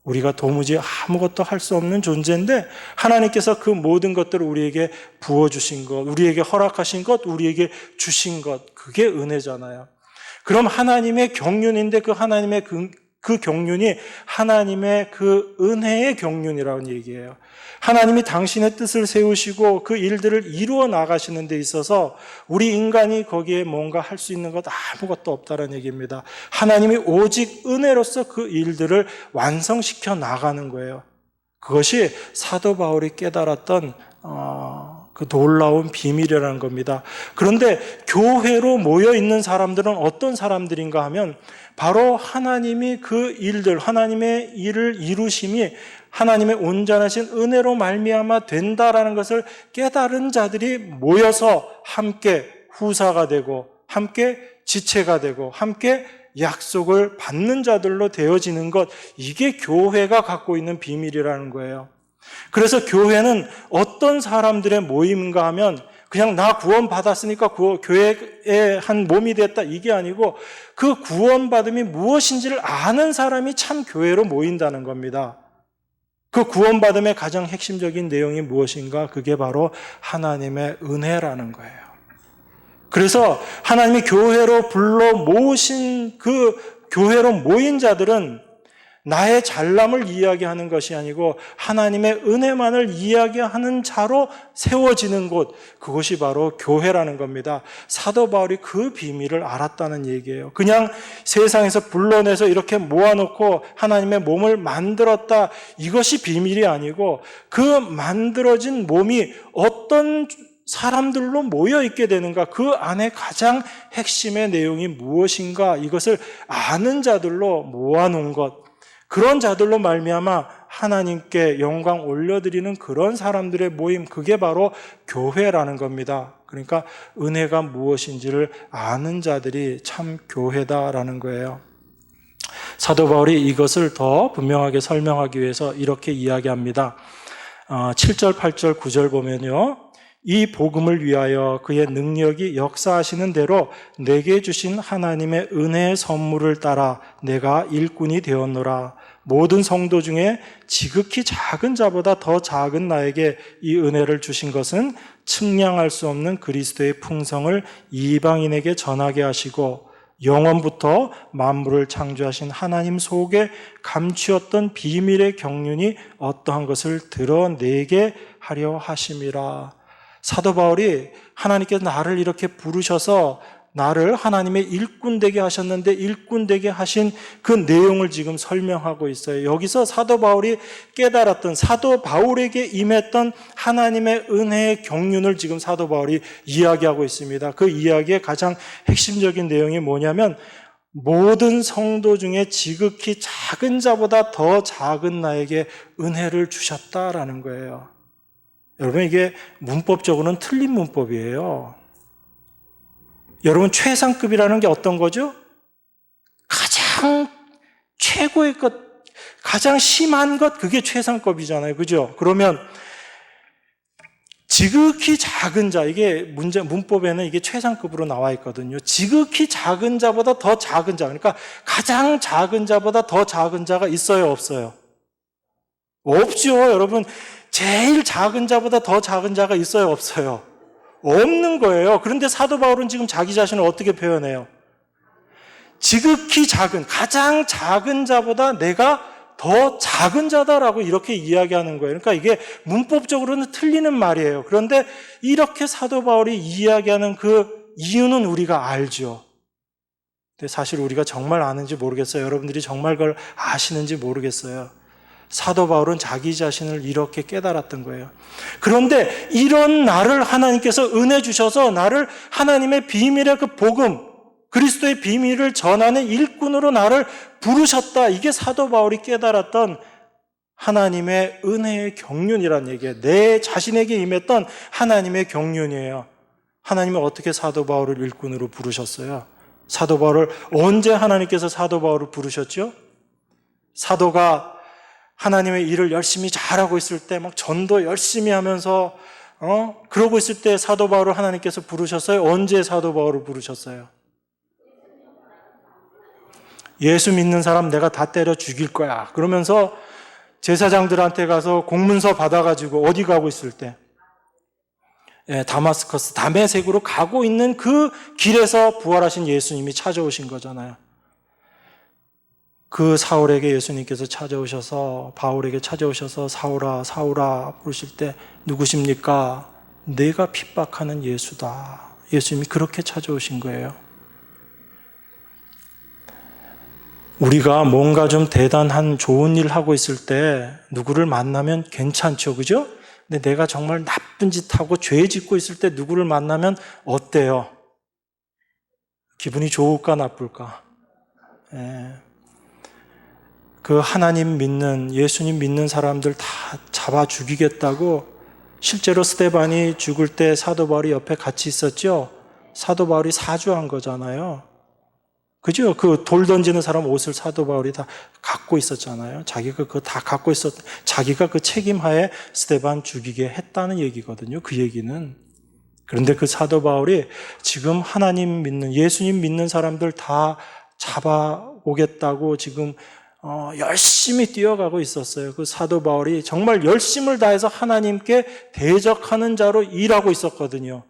우리가 도무지 아무것도 할 수 없는 존재인데 하나님께서 그 모든 것들을 우리에게 부어주신 것, 우리에게 허락하신 것, 우리에게 주신 것, 그게 은혜잖아요. 그럼 하나님의 경륜인데 그 하나님의 그 경륜이 하나님의 그 은혜의 경륜이라는 얘기예요. 하나님이 당신의 뜻을 세우시고 그 일들을 이루어 나가시는 데 있어서 우리 인간이 거기에 뭔가 할 수 있는 것 아무것도 없다는 얘기입니다. 하나님이 오직 은혜로서 그 일들을 완성시켜 나가는 거예요. 그것이 사도 바울이 깨달았던 그 놀라운 비밀이라는 겁니다. 그런데 교회로 모여 있는 사람들은 어떤 사람들인가 하면 바로 하나님이 그 일들, 하나님의 일을 이루심이 하나님의 온전하신 은혜로 말미암아 된다라는 것을 깨달은 자들이 모여서 함께 후사가 되고 함께 지체가 되고 함께 약속을 받는 자들로 되어지는 것, 이게 교회가 갖고 있는 비밀이라는 거예요. 그래서 교회는 어떤 사람들의 모임인가 하면 그냥 나 구원받았으니까 교회의 한 몸이 됐다, 이게 아니고 그 구원받음이 무엇인지를 아는 사람이 참 교회로 모인다는 겁니다. 그 구원받음의 가장 핵심적인 내용이 무엇인가? 그게 바로 하나님의 은혜라는 거예요. 그래서 하나님이 교회로 불러 모으신 그 교회로 모인 자들은 나의 잘남을 이야기하는 것이 아니고 하나님의 은혜만을 이야기하는 자로 세워지는 곳, 그것이 바로 교회라는 겁니다. 사도 바울이 그 비밀을 알았다는 얘기예요. 그냥 세상에서 불러내서 이렇게 모아놓고 하나님의 몸을 만들었다, 이것이 비밀이 아니고 그 만들어진 몸이 어떤 사람들로 모여 있게 되는가, 그 안에 가장 핵심의 내용이 무엇인가, 이것을 아는 자들로 모아놓은 것, 그런 자들로 말미암아 하나님께 영광 올려드리는 그런 사람들의 모임, 그게 바로 교회라는 겁니다. 그러니까 은혜가 무엇인지를 아는 자들이 참 교회다라는 거예요. 사도 바울이 이것을 더 분명하게 설명하기 위해서 이렇게 이야기합니다. 7절, 8절, 9절 보면요, 이 복음을 위하여 그의 능력이 역사하시는 대로 내게 주신 하나님의 은혜의 선물을 따라 내가 일꾼이 되었노라. 모든 성도 중에 지극히 작은 자보다 더 작은 나에게 이 은혜를 주신 것은 측량할 수 없는 그리스도의 풍성을 이방인에게 전하게 하시고 영원부터 만물을 창조하신 하나님 속에 감추었던 비밀의 경륜이 어떠한 것을 드러내게 하려 하심이라. 사도 바울이 하나님께서 나를 이렇게 부르셔서 나를 하나님의 일꾼 되게 하셨는데 일꾼 되게 하신 그 내용을 지금 설명하고 있어요. 여기서 사도 바울이 깨달았던, 사도 바울에게 임했던 하나님의 은혜의 경륜을 지금 사도 바울이 이야기하고 있습니다. 그 이야기의 가장 핵심적인 내용이 뭐냐면 모든 성도 중에 지극히 작은 자보다 더 작은 나에게 은혜를 주셨다라는 거예요. 여러분, 이게 문법적으로는 틀린 문법이에요. 여러분, 최상급이라는 게 어떤 거죠? 가장 최고의 것, 가장 심한 것, 그게 최상급이잖아요. 그죠? 그러면 지극히 작은 자, 이게 문법에는 이게 최상급으로 나와 있거든요. 지극히 작은 자보다 더 작은 자, 그러니까 가장 작은 자보다 더 작은 자가 있어요, 없어요? 없죠, 여러분. 제일 작은 자보다 더 작은 자가 있어요, 없어요? 없는 거예요. 그런데 사도 바울은 지금 자기 자신을 어떻게 표현해요? 지극히 작은, 가장 작은 자보다 내가 더 작은 자다라고 이렇게 이야기하는 거예요. 그러니까 이게 문법적으로는 틀리는 말이에요. 그런데 이렇게 사도 바울이 이야기하는 그 이유는 우리가 알죠. 근데 사실 우리가 정말 아는지 모르겠어요. 여러분들이 정말 그걸 아시는지 모르겠어요. 사도 바울은 자기 자신을 이렇게 깨달았던 거예요. 그런데 이런 나를 하나님께서 은혜 주셔서 나를 하나님의 비밀의 그 복음, 그리스도의 비밀을 전하는 일꾼으로 나를 부르셨다. 이게 사도 바울이 깨달았던 하나님의 은혜의 경륜이란 얘기예요. 내 자신에게 임했던 하나님의 경륜이에요. 하나님은 어떻게 사도 바울을 일꾼으로 부르셨어요? 사도 바울을 언제 하나님께서 사도 바울을 부르셨죠? 사도가 하나님의 일을 열심히 잘하고 있을 때, 막 전도 열심히 하면서 그러고 있을 때 사도 바울을 하나님께서 부르셨어요? 언제 사도 바울을 부르셨어요? 예수 믿는 사람 내가 다 때려 죽일 거야. 그러면서 제사장들한테 가서 공문서 받아가지고 어디 가고 있을 때? 다마스커스, 다메섹으로 가고 있는 그 길에서 부활하신 예수님이 찾아오신 거잖아요. 그 사울에게 예수님께서 찾아오셔서, 바울에게 찾아오셔서 사울아, 사울아 부르실 때 누구십니까? 내가 핍박하는 예수다. 예수님이 그렇게 찾아오신 거예요. 우리가 뭔가 좀 대단한 좋은 일 하고 있을 때 누구를 만나면 괜찮죠, 그죠? 근데 내가 정말 나쁜 짓 하고 죄 짓고 있을 때 누구를 만나면 어때요? 기분이 좋을까 나쁠까? 그 하나님 믿는, 예수님 믿는 사람들 다 잡아 죽이겠다고 실제로 스데반이 죽을 때 사도 바울이 옆에 같이 있었죠? 사도 바울이 사주한 거잖아요. 그죠? 그 돌 던지는 사람 옷을 사도 바울이 다 갖고 있었잖아요. 자기가 그거 다 갖고 자기가 그 책임하에 스데반 죽이게 했다는 얘기거든요. 그 얘기는. 그런데 그 사도 바울이 지금 하나님 믿는, 예수님 믿는 사람들 다 잡아오겠다고 지금 열심히 뛰어가고 있었어요. 그 사도 바울이 정말 열심을 다해서 하나님께 대적하는 자로 일하고 있었거든요.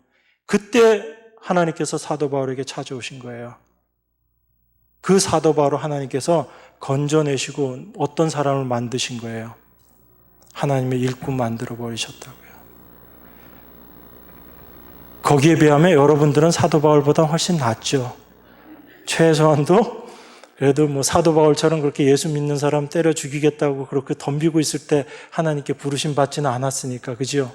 그때 하나님께서 사도 바울에게 찾아오신 거예요. 그 사도 바울을 하나님께서 건져내시고 어떤 사람을 만드신 거예요? 하나님의 일꾼 만들어 버리셨다고요. 거기에 비하면 여러분들은 사도 바울보다 훨씬 낫죠. 최소한도 그래도 뭐 사도 바울처럼 그렇게 예수 믿는 사람 때려 죽이겠다고 그렇게 덤비고 있을 때 하나님께 부르심 받지는 않았으니까, 그죠?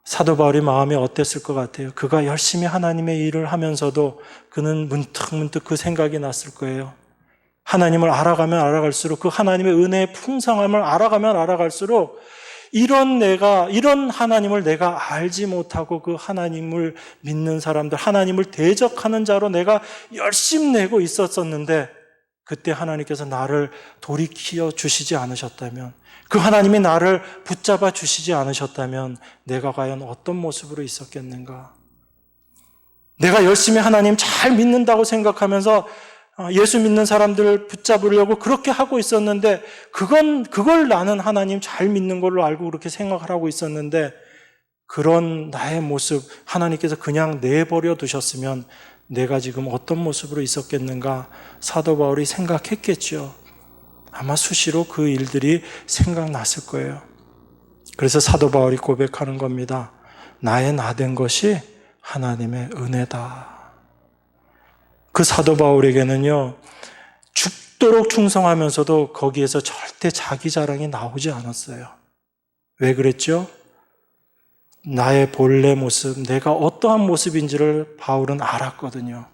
사도 바울의 마음이 어땠을 것 같아요? 그가 열심히 하나님의 일을 하면서도 그는 문득문득 그 생각이 났을 거예요. 하나님을 알아가면 알아갈수록, 그 하나님의 은혜의 풍성함을 알아가면 알아갈수록 이런 하나님을 내가 알지 못하고 그 하나님을 믿는 사람들, 하나님을 대적하는 자로 내가 열심 내고 있었었는데, 그때 하나님께서 나를 돌이켜 주시지 않으셨다면, 그 하나님이 나를 붙잡아 주시지 않으셨다면 내가 과연 어떤 모습으로 있었겠는가? 내가 열심히 하나님 잘 믿는다고 생각하면서 예수 믿는 사람들을 붙잡으려고 그렇게 하고 있었는데, 그걸 나는 하나님 잘 믿는 걸로 알고 그렇게 생각을 하고 있었는데, 그런 나의 모습 하나님께서 그냥 내버려 두셨으면 내가 지금 어떤 모습으로 있었겠는가? 사도 바울이 생각했겠죠. 아마 수시로 그 일들이 생각났을 거예요. 그래서 사도 바울이 고백하는 겁니다. 나의 나된 것이 하나님의 은혜다. 그 사도 바울에게는요, 죽도록 충성하면서도 거기에서 절대 자기 자랑이 나오지 않았어요. 왜 그랬죠? 나의 본래 모습, 내가 어떠한 모습인지를 바울은 알았거든요.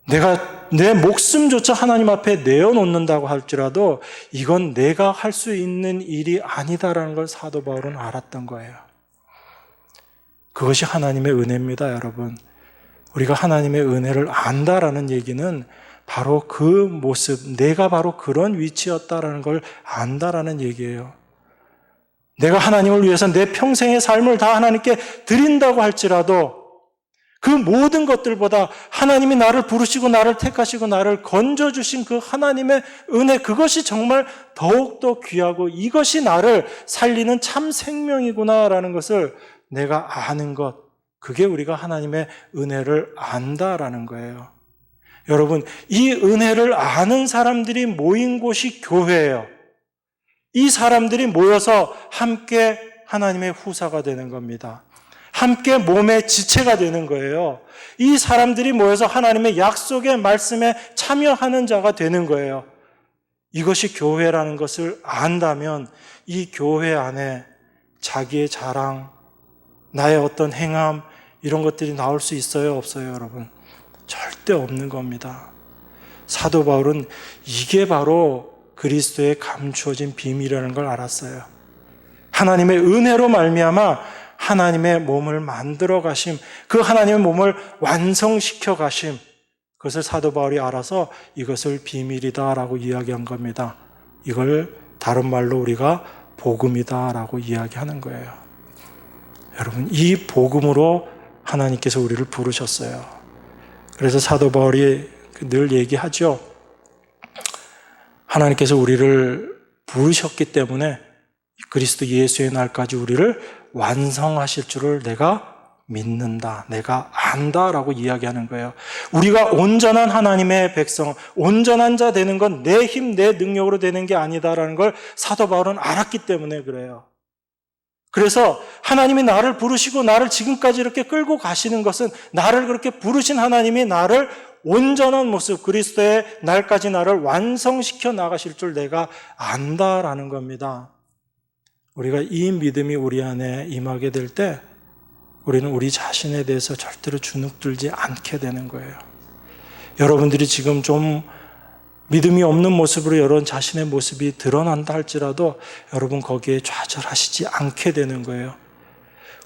내가 내 목숨조차 하나님 앞에 내어놓는다고 할지라도 이건 내가 할 수 있는 일이 아니다라는 걸 사도 바울은 알았던 거예요. 그것이 하나님의 은혜입니다, 여러분. 우리가 하나님의 은혜를 안다라는 얘기는 바로 그 모습, 내가 바로 그런 위치였다라는 걸 안다라는 얘기예요. 내가 하나님을 위해서 내 평생의 삶을 다 하나님께 드린다고 할지라도 그 모든 것들보다 하나님이 나를 부르시고 나를 택하시고 나를 건져주신 그 하나님의 은혜, 그것이 정말 더욱더 귀하고 이것이 나를 살리는 참 생명이구나라는 것을 내가 아는 것, 그게 우리가 하나님의 은혜를 안다라는 거예요. 여러분, 이 은혜를 아는 사람들이 모인 곳이 교회예요. 이 사람들이 모여서 함께 하나님의 후사가 되는 겁니다. 함께 몸의 지체가 되는 거예요. 이 사람들이 모여서 하나님의 약속의 말씀에 참여하는 자가 되는 거예요. 이것이 교회라는 것을 안다면 이 교회 안에 자기의 자랑, 나의 어떤 행함, 이런 것들이 나올 수 있어요, 없어요, 여러분? 절대 없는 겁니다. 사도 바울은 이게 바로 그리스도의 감추어진 비밀이라는 걸 알았어요. 하나님의 은혜로 말미암아 하나님의 몸을 만들어 가심, 그 하나님의 몸을 완성시켜 가심, 그것을 사도 바울이 알아서 이것을 비밀이다라고 이야기한 겁니다. 이걸 다른 말로 우리가 복음이다라고 이야기하는 거예요. 여러분, 이 복음으로 하나님께서 우리를 부르셨어요. 그래서 사도 바울이 늘 얘기하죠. 하나님께서 우리를 부르셨기 때문에 그리스도 예수의 날까지 우리를 완성하실 줄을 내가 믿는다, 내가 안다라고 이야기하는 거예요. 우리가 온전한 하나님의 백성, 온전한 자 되는 건 내 힘, 내 능력으로 되는 게 아니다라는 걸 사도 바울은 알았기 때문에 그래요. 그래서 하나님이 나를 부르시고 나를 지금까지 이렇게 끌고 가시는 것은, 나를 그렇게 부르신 하나님이 나를 온전한 모습, 그리스도의 날까지 나를 완성시켜 나가실 줄 내가 안다라는 겁니다. 우리가 이 믿음이 우리 안에 임하게 될 때 우리는 우리 자신에 대해서 절대로 주눅들지 않게 되는 거예요. 여러분들이 지금 좀 믿음이 없는 모습으로 여러분 자신의 모습이 드러난다 할지라도 여러분 거기에 좌절하시지 않게 되는 거예요.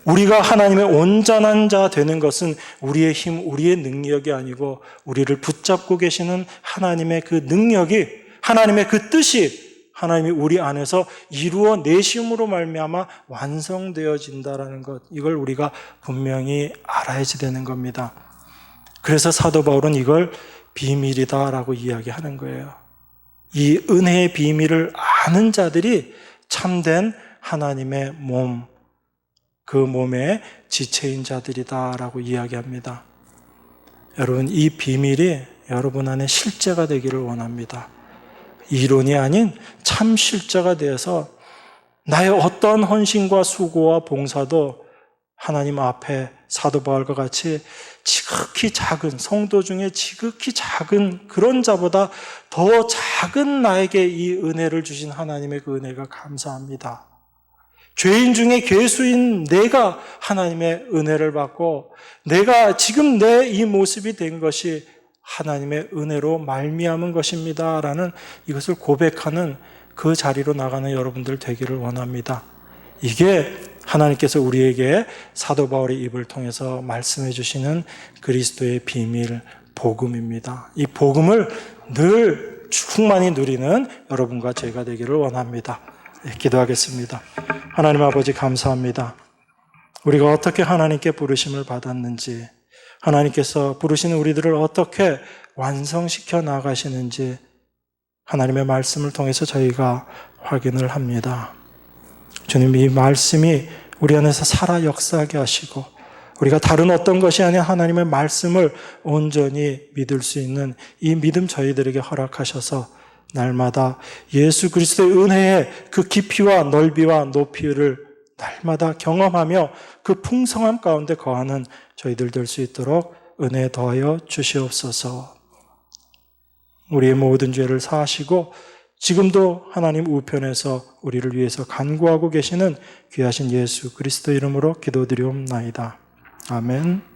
우리가 하나님의 온전한 자 되는 것은 우리의 힘, 우리의 능력이 아니고 우리를 붙잡고 계시는 하나님의 그 능력이, 하나님의 그 뜻이 하나님이 우리 안에서 이루어 내심으로 말미암아 완성되어진다라는 것, 이걸 우리가 분명히 알아야지 되는 겁니다. 그래서 사도 바울은 이걸 비밀이다라고 이야기하는 거예요. 이 은혜의 비밀을 아는 자들이 참된 하나님의 몸, 그 몸의 지체인 자들이다라고 이야기합니다. 여러분, 이 비밀이 여러분 안에 실제가 되기를 원합니다. 이론이 아닌 참 실제가 되어서 나의 어떠한 헌신과 수고와 봉사도 하나님 앞에 사도 바울과 같이 지극히 작은, 성도 중에 지극히 작은 그런 자보다 더 작은 나에게 이 은혜를 주신 하나님의 그 은혜가 감사합니다. 죄인 중에 괴수인 내가 하나님의 은혜를 받고 내가 지금 내 이 모습이 된 것이 하나님의 은혜로 말미암은 것입니다 라는 이것을 고백하는 그 자리로 나가는 여러분들 되기를 원합니다. 이게 하나님께서 우리에게 사도 바울의 입을 통해서 말씀해 주시는 그리스도의 비밀, 복음입니다. 이 복음을 늘 충만히 누리는 여러분과 제가 되기를 원합니다. 네, 기도하겠습니다. 하나님 아버지 감사합니다. 우리가 어떻게 하나님께 부르심을 받았는지, 하나님께서 부르시는 우리들을 어떻게 완성시켜 나가시는지 하나님의 말씀을 통해서 저희가 확인을 합니다. 주님, 이 말씀이 우리 안에서 살아 역사하게 하시고 우리가 다른 어떤 것이 아닌 하나님의 말씀을 온전히 믿을 수 있는 이 믿음 저희들에게 허락하셔서 날마다 예수 그리스도의 은혜의 그 깊이와 넓이와 높이를 날마다 경험하며 그 풍성함 가운데 거하는 저희들 될 수 있도록 은혜 더하여 주시옵소서. 우리의 모든 죄를 사하시고 지금도 하나님 우편에서 우리를 위해서 간구하고 계시는 귀하신 예수 그리스도 이름으로 기도드리옵나이다. 아멘.